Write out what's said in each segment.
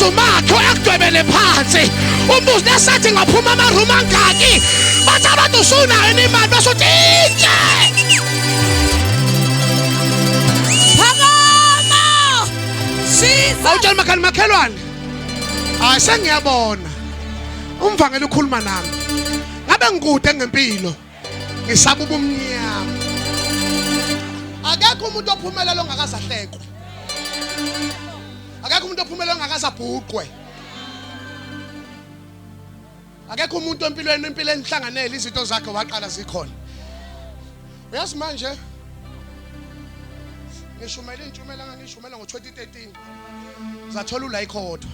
umakho akudwebele phansi umbuzi nesathi ngaphuma amaroom angaki bathi abantu usunayo imali basuthi itshe phakama siza awutshela makhali makhelwane hayi sengiyabona umvangela ukhuluma nami ngabe ngikude ngempilo ngisaba ubumnyama akekho umuntu ophumelela ongakazahlekwa akekho umuntu ophumelela ongakazabhuqwe akekho umuntu empilweni impilo enhlanganele izinto zakhe waqala zikhona uyazi manje ngishumela intshumela ngishumela ngo2013 zathola ulayikho kodwa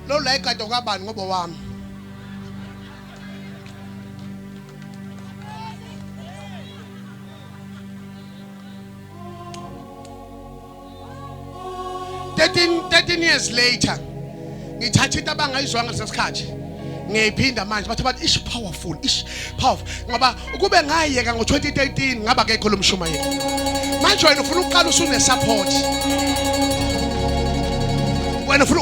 lo like kade kwabani ngoba wami Thirteen years later ngithatha into abangayizwanga lesikhathi ngiyiphinda manje bathi ish powerful ngoba ukube ngayeka ngo2013 ngaba ke kholo umshumayeli manje wena ufuna uqala usune support wena ufuna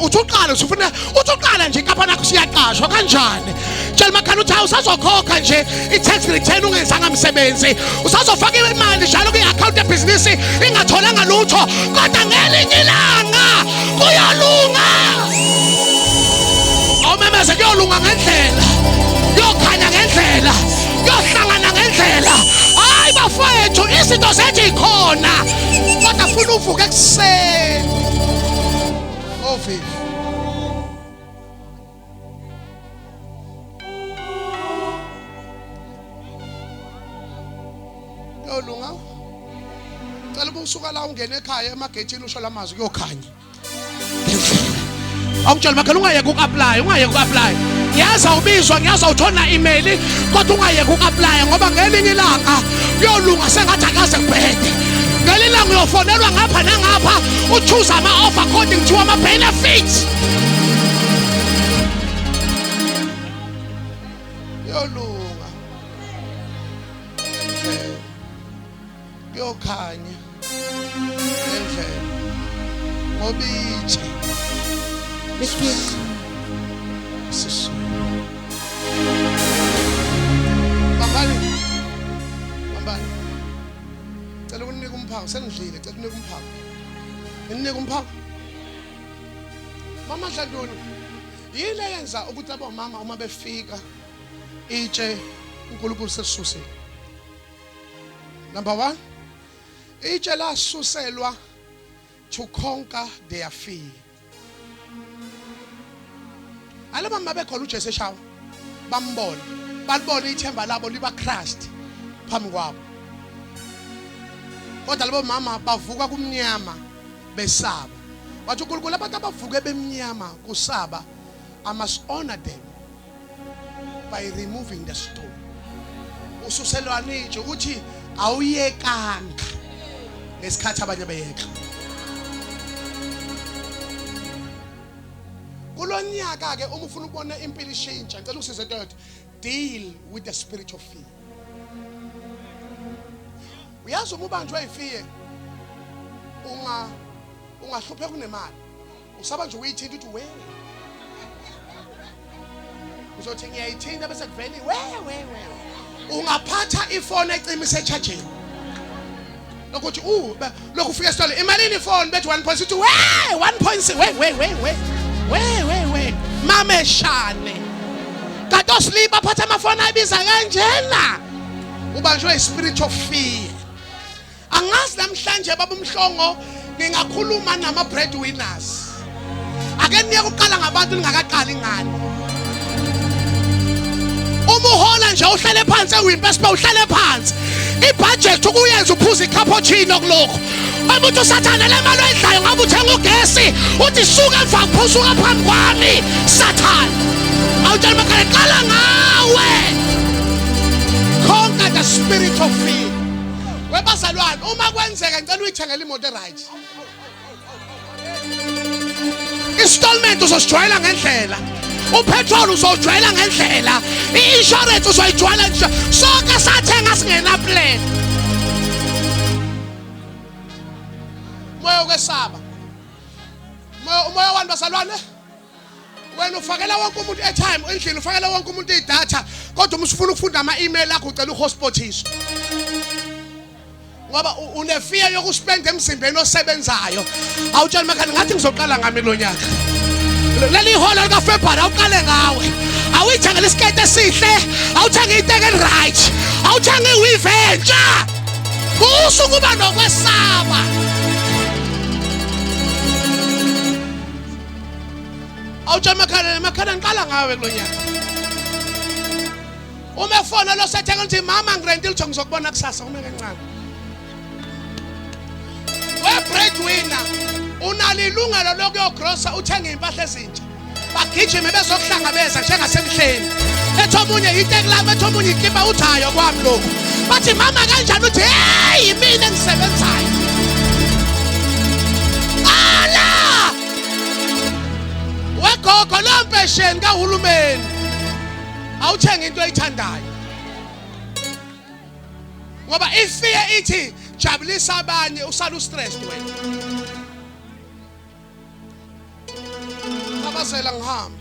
uthaqala nje kapha nakho siyaqashwa kanjani tshela makhana uthi awusazokhokha nje i-tax return ungenzanga umsebenzi usazofaka imali njalo kwi-account yebusiness ingatholanga lutho kodwa ngelinye ilanga kuyalunga awumemeze kuyolunga ngendlela kuyokhanya ngendlela kuyohlangana ngendlela hayi bafowethu izinto zethu ikhona kodwa funa uvuke ekuseni Ovi yolunga cela ubusuka la ungene ekhaya emagethini usho lamazwi kuyokhanya awutshela makhela ungayeka uku-apply ngiyaza ubizwa ngiyaza uthola email kodwa ungayeka uku-apply ngoba ngelinye ilanga kuyolunga sengathi akaze kubhede ngelinye ilanga uyofonelwa ngapha nangapha uchoose ama-offer according to ama-benefits yolunga kuyokhanya ngendlela ngoba itshe Bambani. Cela ukunike umphawu sengidlile cela unike umphawu. Nginike umphawu. Mama Dlanduni. Yini eyenza ukuthi abomama uma befika itshe uNkulunkulu sesusile. Number 1. Itshe lasuselwa to conquer their fear. Alaba mama bekhona uJesu eshawa bambona balibona ithemba labo liba crushed phambi kwabo kodwa labo mama bavuka kumnyama besaba wathi uNkulunkulu abantu abavuke bemnyama kusaba I must honor them by removing the stone ususelwana nje ukuthi awuyekanga ngesikhathi abanye beyeka kulonyaka ke uma ufuna ukubona impilo ishintsha ngicela usize ntodo deal with the spirit of fear uyazi uma ubanjwe ifear ungahluphe kunemali usaba nje uyithinta uthi we uzothi ngiyayithinta bese kuveli we ungaphatha ifone ecima isecharging ukuthi lokhu ufika esitolo imalini ifone bethi 1.6 we 1.6 we mama eshane kanti osleep aphatha amafoni abiza kanjena ubanjwe ispirit of fear angazi namhlanje baba umhlongo ngingakhuluma nama breadwinners ake niye kuqala ngabantu ningakaqali ngani uma uhola nje uhlale phansi eWimpespa uhlale phansi ibudget ukuyenza uphuza icappuccino kulokho umuntu usathana le mali oyidlayo ngabe uthenga ugesi uthi suka emva kuphusuka phambi kwami sathana awutshela makhaya qala ngawe conquer the spirit of fear webazalwane uma kwenzeka ngicela uyithengele imoto right installment uzosijwayela ngendlela upetrol uzojwayela ngendlela i-insurance uzoyijwayela nje sonke sathenga singena plan bazalwane wena ufakela wonke umuntu airtime endlini ufakela wonke umuntu idatha kodwa usufuna ukufunda ama-email akho ucela uhotspothiswe ngoba unefear yokuspenda emzimbeni osebenzayo awutshela makhani ngathi ngizoqala ngami lo nyaka leli iholo likaFebruary awuqale ngawe awuyithengele isikete esihle awuthenge iteke right awuthenge iweave entsha kusukuba nokwesaba awutshela makhani ngiqala ngawe kulo nyaka uma efona lo sethenge uthi mama ngirentile ukuthi ngizokubona kusasa uma kancane we-breadwinner unalo ilungelo lokuyogrosa uthenga impahla ezintsha bagijime bezokuhlangabeza njengasemhleni ethi omunye iteki lami ethi omunye ikipa uthi hayo kwami lokhu bathi mama kanjani uthi hey yimina engisebenzayo ala wegogo lo mpesheni kahulumeni awuthenga into oyithandayo ngoba ifear ithi jabulisa abanye usala ustressed wena abazela ngihamba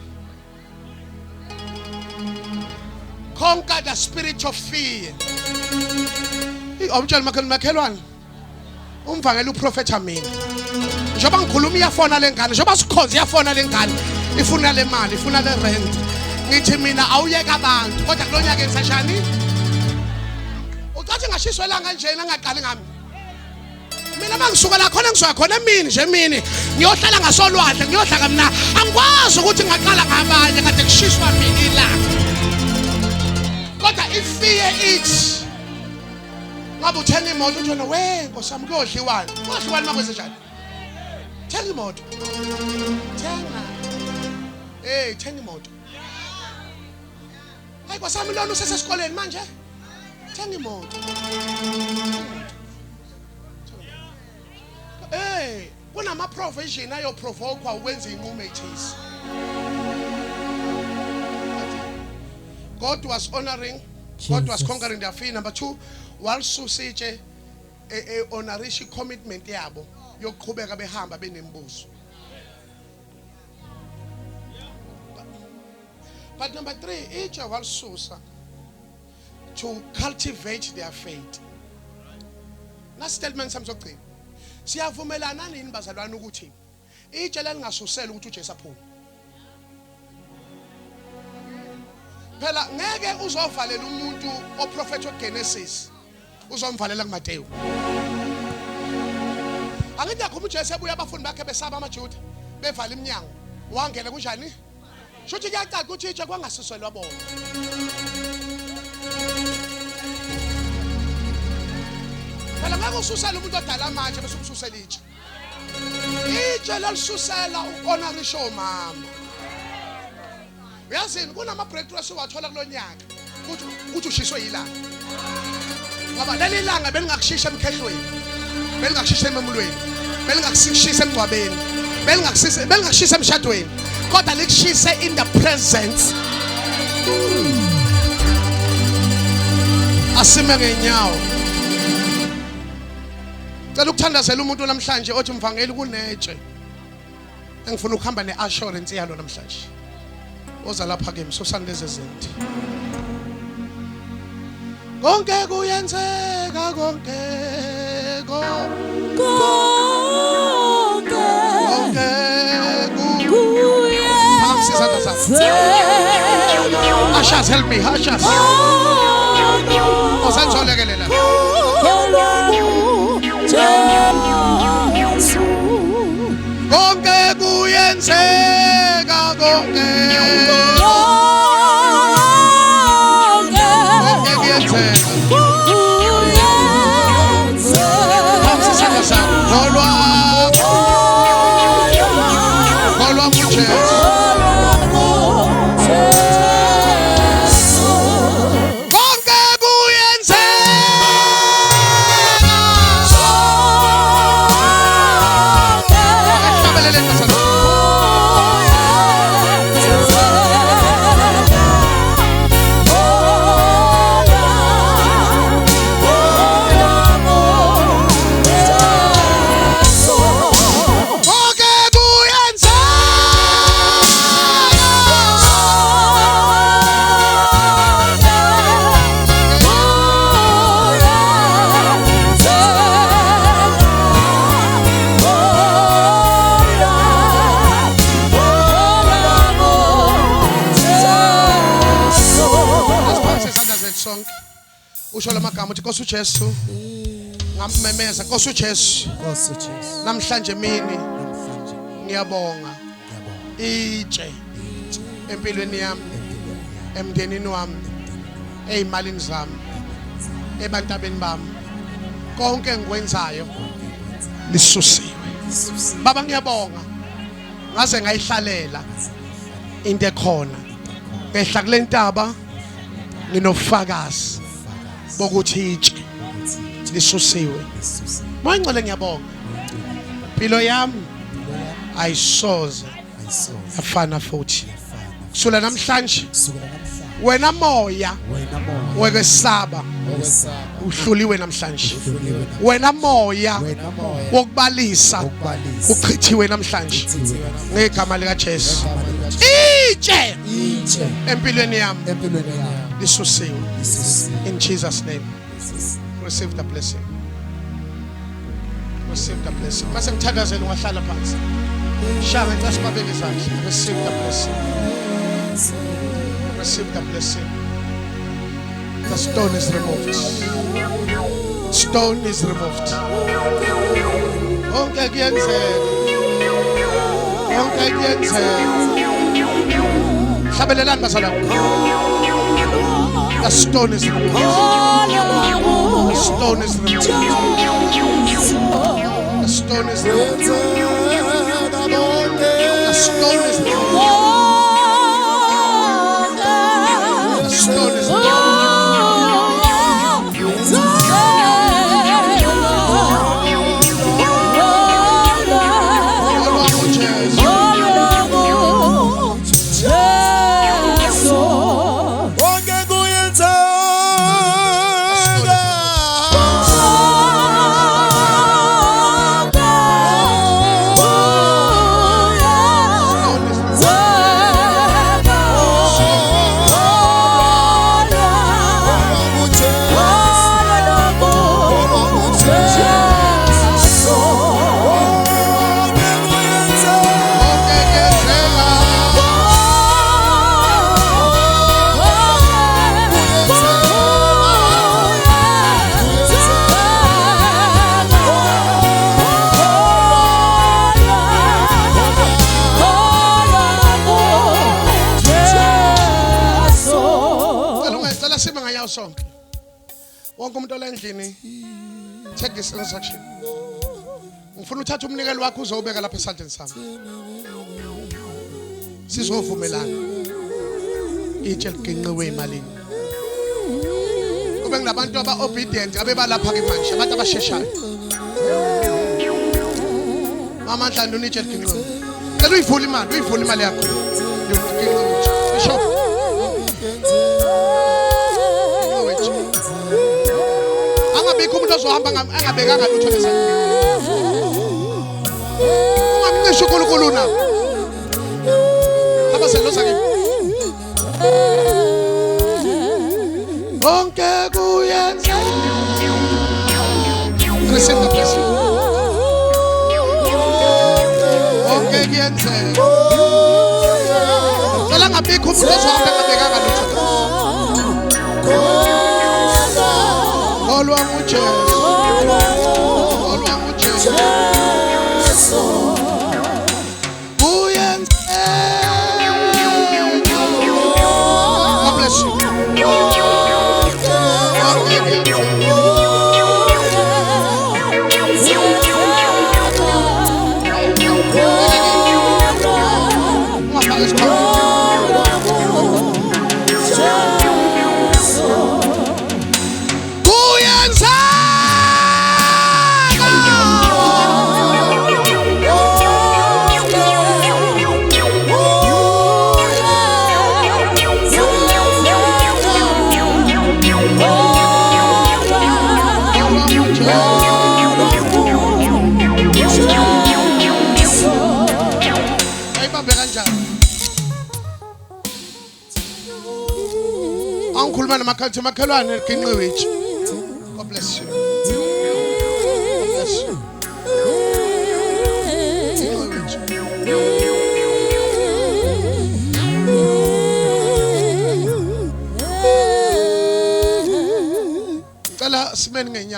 conquer the spirit of fear awutshela makhelwane umvangela uprofeta mina njengoba ngikhuluma iyafona lengane njengoba sikhonza iyafona lengane ifuna le mali ifuna le rent ngithi mina awuyeka abantu kodwa kulonyaka engisashani ucathi ngashiswa elanga njena ngaqali ngami mina mangisuka la khona ngisuka khona emini nje emini ngiyohlala ngasolwandle ngiyohlala mina angikwazi ukuthi ngaqala ngabanye kade kushiswa mina ilanga kodwa ifear ithi ngabe uthenga imoto uthona we nkosami kuyodliwani kodliwani makwenze njani thenga imoto thenga thenga imoto hayi nkosami lona usesesikoleni manje thenga imoto kunama provision ayo provoke ukwenza inqumo ethisi God was honoring God was conquering their fear. Number 2 walisusiche honorisha commitment yabo yokuqhubeka behamba benembuzo. But number 3 each walisusa to cultivate their faith. Na statement samsogcina siyavumelana nini bazalwane ukuthi itshe lingasusela ukuthi uJesu aphuma phela ngeke uzovalela umuntu oprofeti weGenesis uzomvalela kuMateyu angithi yakho uJesu ebuya abafundi bakhe besaba amaJuda bevala iminyango wangena kunjani shothi kuyacaca ukuthi itshe kwangasuselwa bona phela ngeke ususele umuntu odala manje bese umsusela itshe itshe lalisusela uhonorisha omama uyazini kunama breakthrough siwathola kulonyaka ukuthi ushiswe yilanga ngoba leli langa belingakushisha emkhehlweni belingakushisha ememulweni belingakushisa emgcwabeni belingakushisa emshadweni kodwa likushise in the presence asime ngenyawo cela ukuthandazela umuntu namhlanje othi mvangeli kunetshe engifuna ukuhamba neassurance yalo namhlanje oza lapha ke msosana lezi zinto konke kuyenzeka konke Ashas help me Ashas osanzolekelela konke kuyenzeka konke konke kuyenzeka usho lamagama uthi Nkosi uJesu ngamemeza Nkosi uJesu namhlanje mini ngiyabonga itshe empilweni yami emndenini wami ezimalini zami ebantabeni bami konke engikwenzayo lisusiwe baba ngiyabonga ngaze ngayihlalela into ekhona ngehla kule ntaba nginofakazi bokuthi itshe lisusiwe mangcole ngiyabonga impilo yami ayisoze afana futhi kusula namhlanje wena moya wekwesaba uhluliwe namhlanje wena moya wokubalisa uchithiwe namhlanje ngegama lika Jesu itshe empilweni yami lisusiwe in Jesus name receive the blessing receive the blessing base ngithandazela ungahlala phansi shaka ngicela sibabeke izandla receive the blessing receive the blessing the stone is removed stone is removed onke kuyenzeka onke kuyenzeka hlabelelani bazalwane the stone is removed the stone is removed the stone is removed the stone is removed stone is sonke wonke umuntu olendlini take this instruction ngifuna uthatha umnikelo wakho uzowubeka lapha esandleni sami sizovumelana itshe liginqiwe emalini kube nginabantu aba obedient abebalapha ke manje abantu abasheshayo amandla nduni itshe liginqiwe cela uyivule imali yakho bishop angabikho umuntu ozohamba angabekanga lutho lesandla ungamncisha uNkulunkulu na abaselosa ke bonke kuyenza receive the blessing bonke kuyenza cela angabikho umuntu ozohamba angabekanga lutho olwami uJesu olwami uJesu uyenze God bless you angikhuluma namakhathi makhelwane liginqiwe itshe God bless you God bless you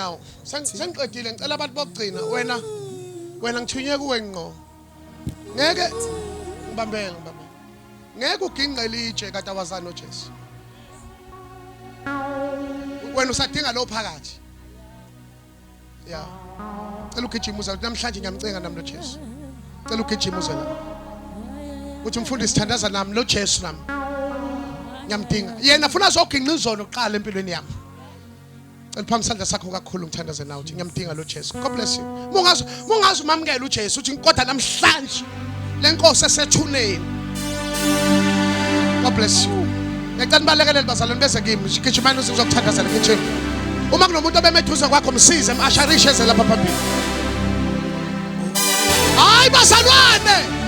inyawo. Sengiqedile ngicela abantu bokugcina wena ngithunywe kuwe ngqo. Ngeke ngibambele. Ngeke uginqe litshe kade awazana noJesu. Wena usadinga lo phakathi. Yeah. Cela ugijima uze namhlanje ngiyamcenga nami noJesu. Cela ugijima uze la. Uthi umfundisi thandaza nami lo Jesu nami. Ngiyamdinga. Yena ufuna zoginqa izono kuqala empilweni yami. Cela phambi sandla sakho kakhulu ngithandaze nawe uthi ngiyamdinga lo Jesu. God bless you. Mungazi umamukela uJesu uthi kodwa namhlanje lenkosi esethuneni. God bless you. Ngicela balekelele bazalwane bese kimi gijimani uzokuthandazela ngitshela. Uma kunomuntu obemethuza kwakho msize masharishe lapha phambili. Hayi bazalwane.